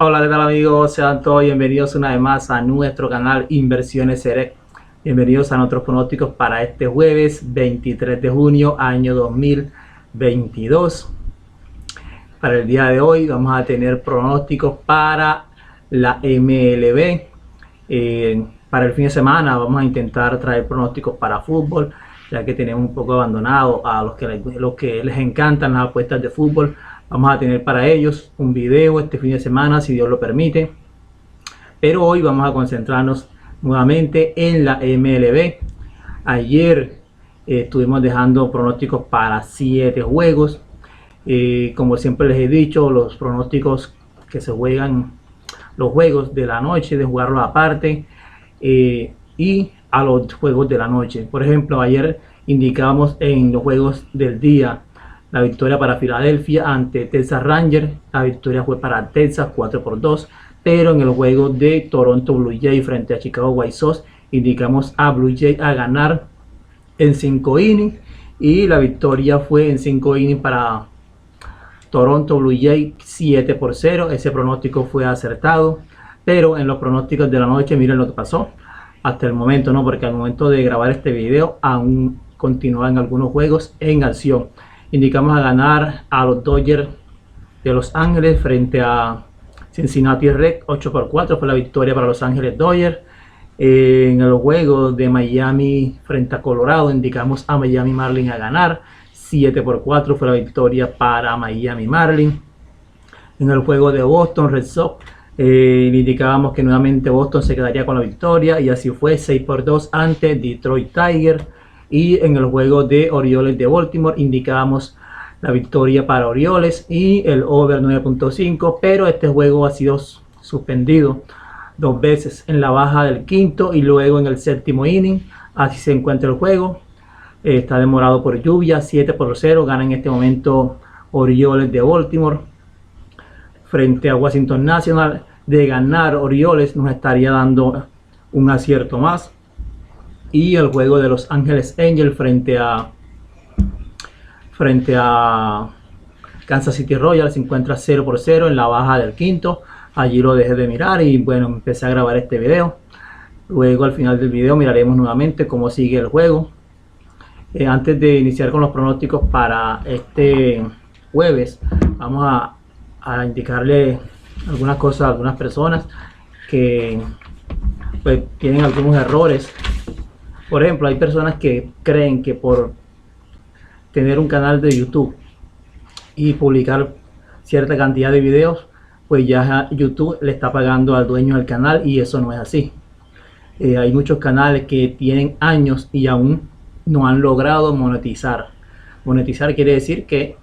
Hola, ¿qué tal amigos? Sean todos bienvenidos una vez más a nuestro canal Inversiones Serec. Bienvenidos a nuestros pronósticos para este jueves 23 de junio año 2022. Para el día de hoy vamos a tener pronósticos para la MLB. Para el fin de semana vamos a intentar traer pronósticos para fútbol, ya que tenemos un poco abandonado a los que les encantan las apuestas de fútbol. Vamos a tener para ellos un video este fin de semana, si Dios lo permite. Pero hoy vamos a concentrarnos nuevamente en la MLB. Ayer estuvimos dejando pronósticos para 7 juegos. Como siempre les he dicho, los pronósticos que se juegan, los juegos de la noche, de jugarlos aparte, y a los juegos de la noche. Por ejemplo, ayer indicamos en los juegos del día la victoria para Filadelfia ante Texas Rangers. La victoria fue para Texas 4-2, pero en el juego de Toronto Blue Jays frente a Chicago White Sox indicamos a Blue Jays a ganar en 5 innings, y la victoria fue en 5 innings para Toronto Blue Jays 7-0. Ese pronóstico fue acertado, pero en los pronósticos de la noche miren lo que pasó hasta el momento, ¿no? Porque al momento de grabar este video aún continúan algunos juegos en acción. Indicamos a ganar a los Dodgers de Los Ángeles frente a Cincinnati Reds 8-4, fue la victoria para Los Ángeles Dodgers. En el juego de Miami frente a Colorado indicamos a Miami Marlins a ganar 7-4, fue la victoria para Miami Marlins. En el juego de Boston Red Sox indicábamos que nuevamente Boston se quedaría con la victoria, y así fue 6-2 ante Detroit Tigers. Y en el juego de Orioles de Baltimore indicábamos la victoria para Orioles y el over 9.5, pero este juego ha sido suspendido 2 veces, en la baja del quinto y luego en el séptimo inning. Así se encuentra el juego. Está demorado por lluvia. 7-0 gana en este momento Orioles de Baltimore frente a Washington National. De ganar Orioles nos estaría dando un acierto más. Y el juego de Los Ángeles Angels frente a Kansas City Royals se encuentra 0-0 en la baja del quinto. Allí lo dejé de mirar y bueno, empecé a grabar este video. Luego al final del video miraremos nuevamente cómo sigue el juego. Antes de iniciar con los pronósticos para este jueves, vamos a indicarle algunas cosas a algunas personas que pues tienen algunos errores. Por ejemplo, hay personas que creen que por tener un canal de YouTube y publicar cierta cantidad de videos, pues ya YouTube le está pagando al dueño del canal, y eso no es así. Hay muchos canales que tienen años y aún no han logrado monetizar. Monetizar quiere decir que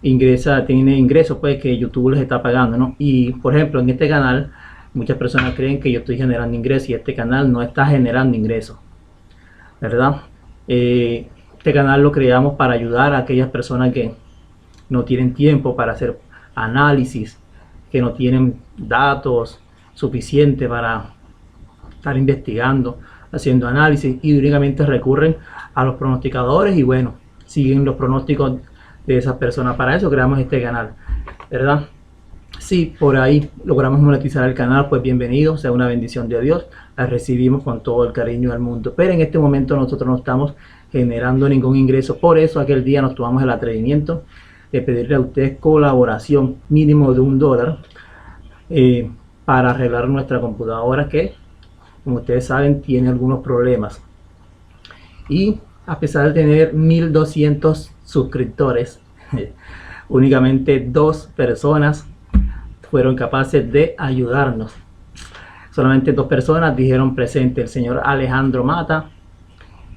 tiene ingresos, pues, que YouTube les está pagando, ¿no? Y por ejemplo, en este canal muchas personas creen que yo estoy generando ingresos, y este canal no está generando ingresos, ¿verdad? Este canal lo creamos para ayudar a aquellas personas que no tienen tiempo para hacer análisis, que no tienen datos suficientes para estar investigando, haciendo análisis, y únicamente recurren a los pronosticadores y bueno, siguen los pronósticos de esas personas. Para eso creamos este canal, ¿verdad? Si por ahí logramos monetizar el canal, pues bienvenido, sea una bendición de Dios, la recibimos con todo el cariño del mundo. Pero en este momento nosotros no estamos generando ningún ingreso. Por eso aquel día nos tomamos el atrevimiento de pedirle a ustedes colaboración mínimo de $1 para arreglar nuestra computadora, que como ustedes saben tiene algunos problemas. Y a pesar de tener 1200 suscriptores, únicamente 2 personas fueron capaces de ayudarnos. Solamente 2 personas dijeron presente: el señor Alejandro Mata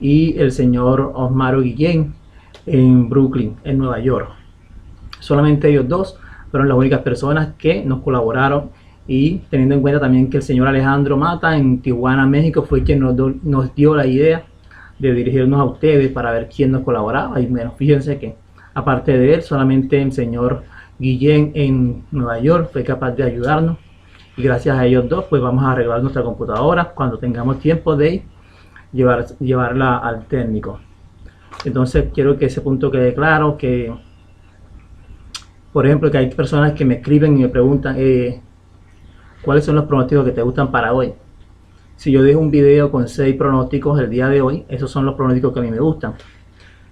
y el señor Osmaro Guillén en Brooklyn, en Nueva York. Solamente ellos 2 fueron las únicas personas que nos colaboraron, y teniendo en cuenta también que el señor Alejandro Mata en Tijuana, México, fue quien nos dio la idea de dirigirnos a ustedes para ver quién nos colaboraba. Y bueno, fíjense que aparte de él, solamente el señor Guillén en Nueva York fue capaz de ayudarnos, y gracias a ellos dos pues vamos a arreglar nuestra computadora cuando tengamos tiempo de llevarla al técnico. Entonces quiero que ese punto quede claro, que por ejemplo que hay personas que me escriben y me preguntan cuáles son los pronósticos que te gustan para hoy. Si yo dejo un video con 6 pronósticos el día de hoy, esos son los pronósticos que a mí me gustan.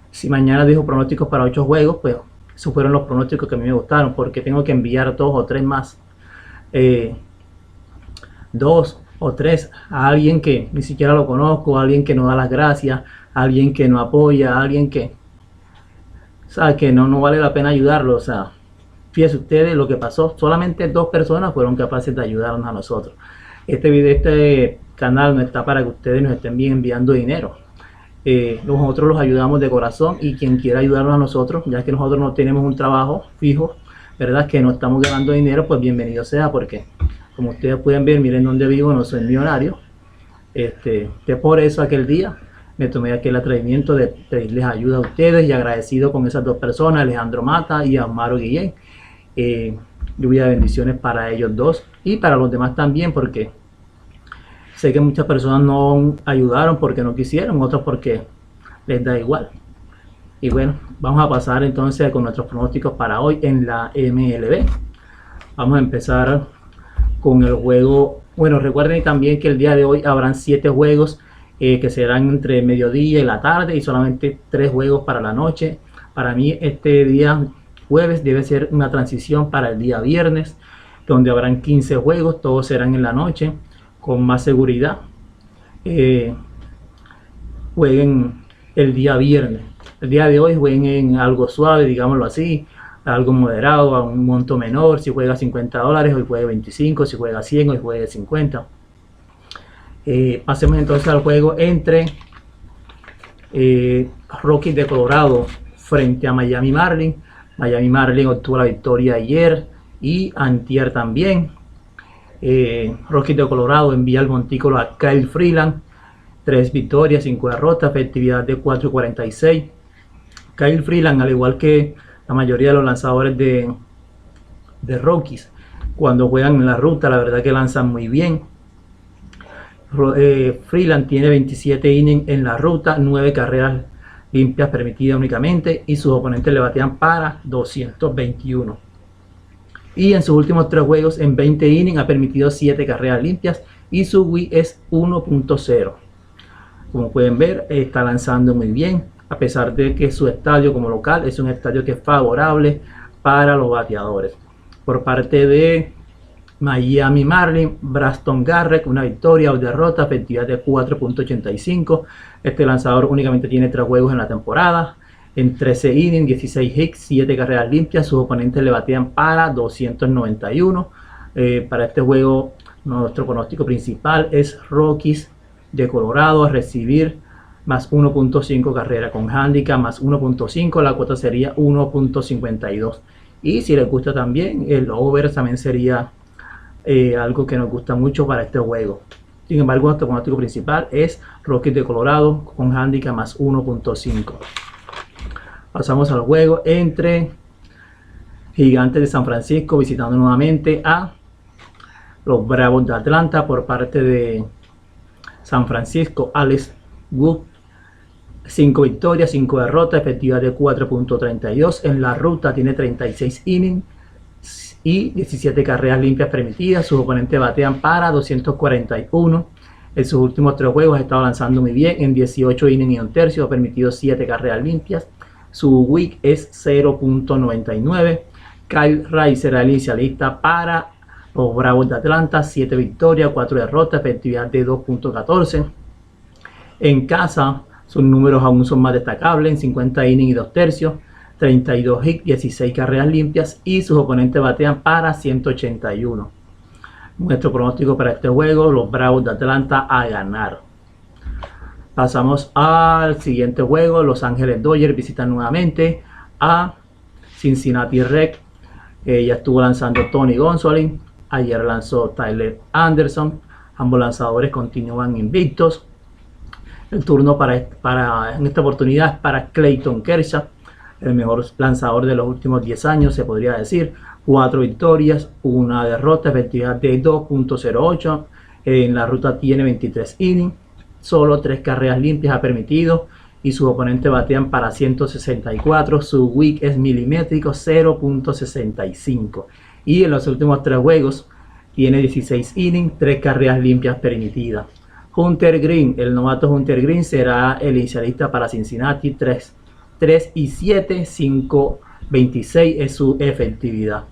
Si mañana dejo pronósticos para 8 juegos, pues esos fueron los pronósticos que a mí me gustaron, porque tengo que enviar 2 o 3 más. 2 o 3 a alguien que ni siquiera lo conozco, a alguien que no da las gracias, a alguien que no apoya, a alguien que, o sea, que no vale la pena ayudarlo. O sea, fíjense ustedes lo que pasó, solamente 2 personas fueron capaces de ayudarnos a nosotros. Este canal no está para que ustedes nos estén bien enviando dinero. Nosotros los ayudamos de corazón, y quien quiera ayudarnos a nosotros, ya que nosotros no tenemos un trabajo fijo, verdad, que no estamos ganando dinero, pues bienvenido sea, porque como ustedes pueden ver, miren donde vivo, no soy millonario. Que por eso aquel día me tomé aquel atrevimiento de pedirles ayuda a ustedes, y agradecido con esas 2 personas, Alejandro Mata y Amaro Guillén. Lluvia de bendiciones para ellos dos y para los demás también, porque sé que muchas personas no ayudaron porque no quisieron, otros porque les da igual. Y bueno, vamos a pasar entonces con nuestros pronósticos para hoy en la MLB. Vamos a empezar con el juego. Bueno, recuerden también que el día de hoy habrán 7 juegos que serán entre mediodía y la tarde, y solamente 3 juegos para la noche. Para mí este día jueves debe ser una transición para el día viernes, donde habrán 15 juegos, todos serán en la noche con más seguridad. Jueguen el día viernes. El día de hoy jueguen en algo suave, digámoslo así, algo moderado, a un monto menor. Si juega $50, hoy juegue 25, si juega 100, hoy juegue 50. Pasemos entonces al juego entre Rockies de Colorado frente a Miami Marlins. Miami Marlins obtuvo la victoria ayer y antier también. Rockies de Colorado envía al montículo a Kyle Freeland, 3 victorias, 5 derrotas, efectividad de 4.46. Kyle Freeland, al igual que la mayoría de los lanzadores de Rockies, cuando juegan en la ruta, la verdad que lanzan muy bien. Freeland tiene 27 innings en la ruta, 9 carreras limpias permitidas únicamente, y sus oponentes le batean para 221. Y en sus últimos 3 juegos, en 20 innings, ha permitido 7 carreras limpias y su WHIP es 1.0. Como pueden ver, está lanzando muy bien, a pesar de que su estadio como local es un estadio que es favorable para los bateadores. Por parte de Miami Marlins, Brandon Garrett, una victoria o derrota, efectividad de 4.85. Este lanzador únicamente tiene 3 juegos en la temporada, en 13 innings, 16 hits, 7 carreras limpias. Sus oponentes le batean para 291. Para este juego, nuestro pronóstico principal es Rockies de Colorado a recibir más 1.5 carrera con handicap más 1.5. La cuota sería 1.52. Y si les gusta también, el over también sería algo que nos gusta mucho para este juego. Sin embargo, nuestro pronóstico principal es Rockies de Colorado con handicap más 1.5. Pasamos al juego entre Gigantes de San Francisco visitando nuevamente a los Bravos de Atlanta. Por parte de San Francisco, Alex Wood, 5 victorias, 5 derrotas, efectividad de 4.32. En la ruta tiene 36 innings y 17 carreras limpias permitidas. Sus oponentes batean para 241. En sus últimos 3 juegos ha estado lanzando muy bien. En 18 innings y 1 tercio ha permitido 7 carreras limpias. Su WHIP es 0.99. Kyle Wright será el inicialista para los Bravos de Atlanta. 7 victorias, 4 derrotas, efectividad de 2.14. En casa, sus números aún son más destacables. En 50 innings y 2 tercios, 32 hits, 16 carreras limpias, y sus oponentes batean para 181. Nuestro pronóstico para este juego, los Bravos de Atlanta a ganar. Pasamos al siguiente juego. Los Ángeles Dodgers visitan nuevamente a Cincinnati Reds. Ya estuvo lanzando Tony Gonsolin, ayer lanzó Tyler Anderson. Ambos lanzadores continúan invictos. El turno en esta oportunidad es para Clayton Kershaw, el mejor lanzador de los últimos 10 años, se podría decir. 4 victorias, 1 derrota, efectividad de 2.08. En la ruta tiene 23 innings, solo 3 carreras limpias ha permitido y sus oponentes batean para 164. Su WHIP es milimétrico, 0.65. Y en los últimos 3 juegos tiene 16 innings, 3 carreras limpias permitidas. Hunter Green, el novato Hunter Green será el inicialista para Cincinnati. 3-7, 5.26 es su efectividad.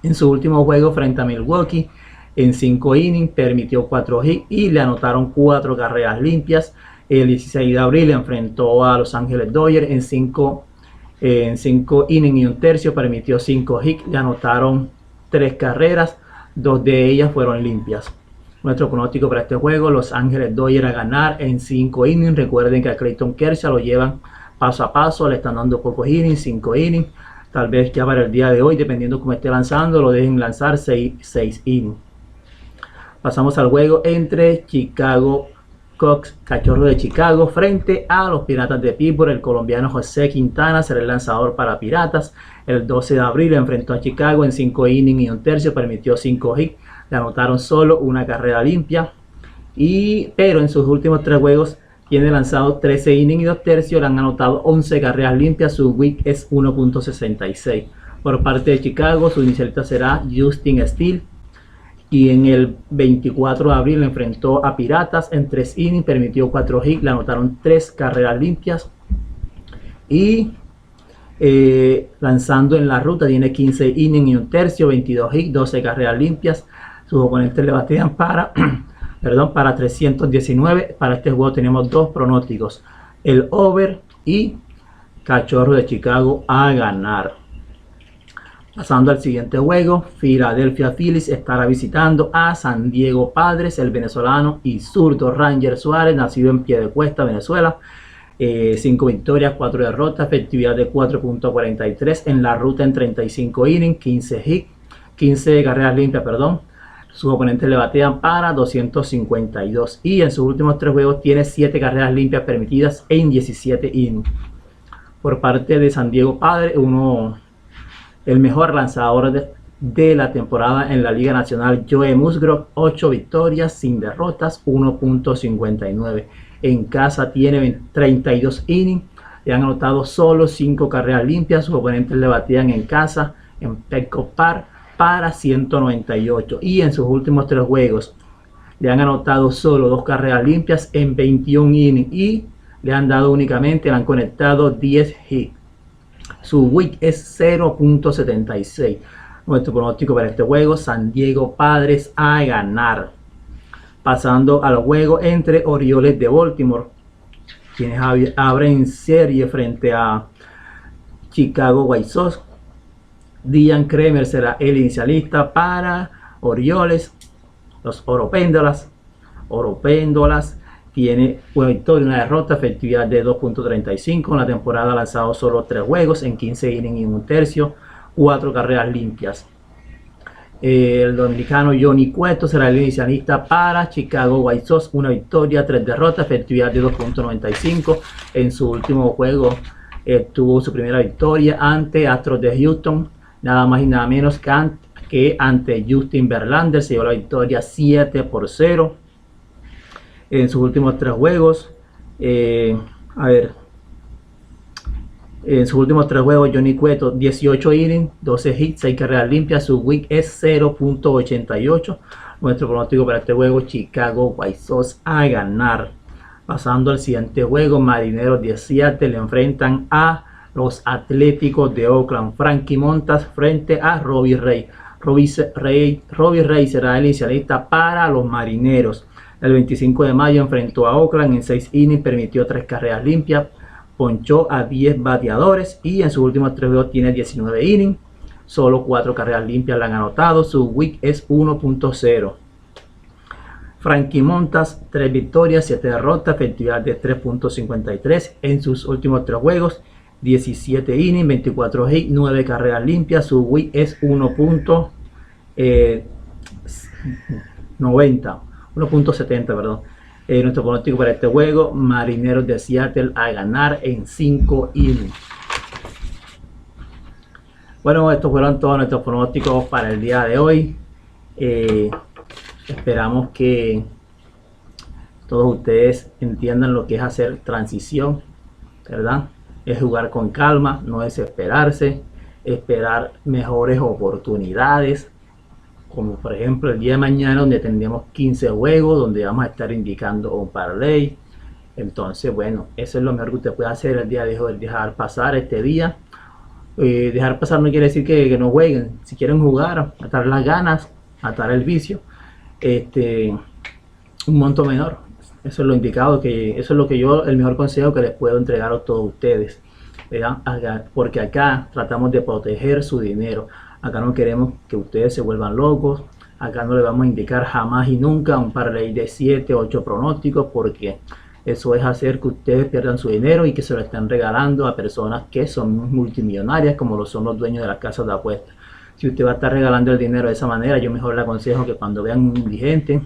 En su último juego frente a Milwaukee, en 5 innings permitió 4 hits y le anotaron 4 carreras limpias. El 16 de abril enfrentó a Los Ángeles Dodgers en 5 innings y un tercio, permitió 5 hits, le anotaron 3 carreras, 2 de ellas fueron limpias. Nuestro pronóstico para este juego: Los Ángeles Dodgers a ganar en 5 innings. Recuerden que a Clayton Kershaw lo llevan paso a paso, le están dando pocos innings, 5 innings. Tal vez ya para el día de hoy, dependiendo cómo esté lanzando, lo dejen lanzar 6 innings. Pasamos al juego entre Chicago Cubs, Cachorros de Chicago, frente a los Piratas de Pittsburgh. El colombiano José Quintana será el lanzador para Piratas. El 12 de abril enfrentó a Chicago en 5 innings y un tercio, permitió 5 hits, le anotaron solo 1 carrera limpia. Pero en sus últimos 3 juegos tiene lanzado 13 innings y 2 tercios, le han anotado 11 carreras limpias. Su WHIP es 1.66. Por parte de Chicago, su inicialista será Justin Steele. Y en el 24 de abril enfrentó a Piratas en 3 innings, permitió 4 hits, le anotaron 3 carreras limpias. Y lanzando en la ruta tiene 15 innings y un tercio, 22 hits, 12 carreras limpias. Sus oponentes le batean para 319. Para este juego tenemos 2 pronósticos: el over y Cachorro de Chicago a ganar. Pasando al siguiente juego, Philadelphia Phillies estará visitando a San Diego Padres. El venezolano y zurdo Ranger Suárez, nacido en Piedecuesta, Venezuela. 5 victorias, 4 derrotas, efectividad de 4.43 en la ruta en 35 innings, 15 carreras limpias, perdón. Sus oponentes le batean para 252 y en sus últimos 3 juegos tiene 7 carreras limpias permitidas en 17 innings. Por parte de San Diego Padres, el mejor lanzador de la temporada en la Liga Nacional, Joe Musgrove, 8 victorias sin derrotas, 1.59. En casa tiene 32 innings, le han anotado solo 5 carreras limpias. Sus oponentes le batían en casa, en Petco Park, para 198. Y en sus últimos 3 juegos le han anotado solo 2 carreras limpias en 21 innings y le han han conectado 10 hits. Su WHIP es 0.76. Nuestro pronóstico para este juego: San Diego Padres a ganar. Pasando al juego entre Orioles de Baltimore, quienes abren serie frente a Chicago White Sox. Dian Kremer será el inicialista para Orioles. Los Oropéndolas tiene una victoria y una derrota, efectividad de 2.35. En la temporada ha lanzado solo 3 juegos en 15 innings y un tercio, 4 carreras limpias. El dominicano Johnny Cueto será el inicialista para Chicago White Sox. Una victoria, 3 derrotas, efectividad de 2.95. En su último juego tuvo su primera victoria ante Astros de Houston, nada más y nada menos que ante Justin Verlander. Se llevó la victoria 7-0. En sus últimos 3 juegos, Johnny Cueto, 18 innings, 12 hits, 6 carreras limpias. Su WHIP es 0.88. Nuestro pronóstico para este juego: Chicago White Sox a ganar. Pasando al siguiente juego, Marineros de Seattle le enfrentan a los Atléticos de Oakland. Frankie Montas frente a Robbie Ray. Robbie Ray será el inicialista para los Marineros. El 25 de mayo enfrentó a Oakland en 6 innings, permitió 3 carreras limpias, ponchó a 10 bateadores y en sus últimos 3 juegos tiene 19 innings, solo 4 carreras limpias le han anotado. Su WHIP es 1.0. Frankie Montas, 3 victorias, 7 derrotas, efectividad de 3.53 en sus últimos 3 juegos, 17 innings, 24 hits, 9 carreras limpias. Su WHIP es 1.70, perdón. Nuestro pronóstico para este juego: Marineros de Seattle a ganar en 5 innings. Bueno, estos fueron todos nuestros pronósticos para el día de hoy. Esperamos que todos ustedes entiendan lo que es hacer transición, ¿verdad? Es jugar con calma, no desesperarse, esperar mejores oportunidades, como por ejemplo el día de mañana, donde tendremos 15 juegos, donde vamos a estar indicando un parlay. Entonces, bueno, eso es lo mejor que usted puede hacer el día de hoy, dejar pasar este día. Dejar pasar no quiere decir que no jueguen. Si quieren jugar, matar las ganas, matar el vicio, un monto menor. Eso es lo indicado, que eso es lo que yo, el mejor consejo que les puedo entregar a todos ustedes, ¿verdad? Porque acá tratamos de proteger su dinero. Acá no queremos que ustedes se vuelvan locos. Acá no le vamos a indicar jamás y nunca un parlay de 7, 8 pronósticos, porque eso es hacer que ustedes pierdan su dinero y que se lo estén regalando a personas que son multimillonarias, como lo son los dueños de las casas de apuestas. Si usted va a estar regalando el dinero de esa manera, yo mejor le aconsejo que cuando vean un indigente,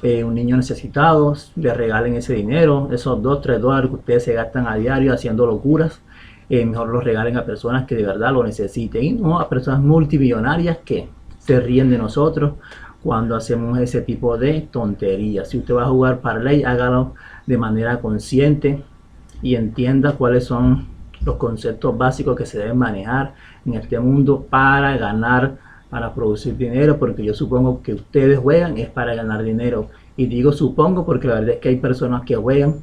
un niño necesitado, le regalen ese dinero, esos 2, 3 dólares que ustedes se gastan a diario haciendo locuras. Mejor los regalen a personas que de verdad lo necesiten y no a personas multimillonarias que se ríen de nosotros cuando hacemos ese tipo de tonterías. Si usted va a jugar parlay, hágalo de manera consciente y entienda cuáles son los conceptos básicos que se deben manejar en este mundo para ganar, para producir dinero, porque yo supongo que ustedes juegan es para ganar dinero. Y digo supongo porque la verdad es que hay personas que juegan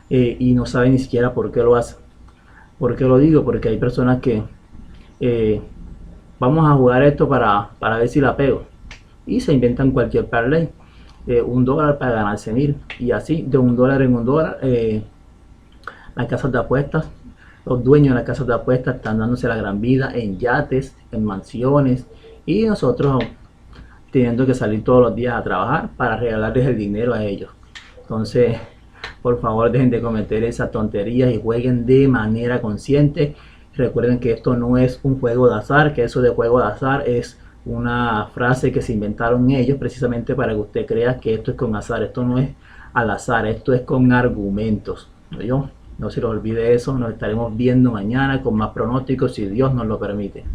y no saben ni siquiera por qué lo hacen. ¿Por qué lo digo? Porque hay personas que vamos a jugar esto para ver si la pego, y se inventan cualquier parlay, $1 para ganarse 1000, y así de $1 en $1. Las casas de apuestas, los dueños de las casas de apuestas están dándose la gran vida en yates, en mansiones, y nosotros teniendo que salir todos los días a trabajar para regalarles el dinero a ellos. Entonces, por favor, dejen de cometer esas tonterías y jueguen de manera consciente. Recuerden que esto no es un juego de azar, que eso de juego de azar es una frase que se inventaron ellos precisamente para que usted crea que esto es con azar. Esto no es al azar, esto es con argumentos, ¿no? No se les olvide eso. Nos estaremos viendo mañana con más pronósticos si Dios nos lo permite.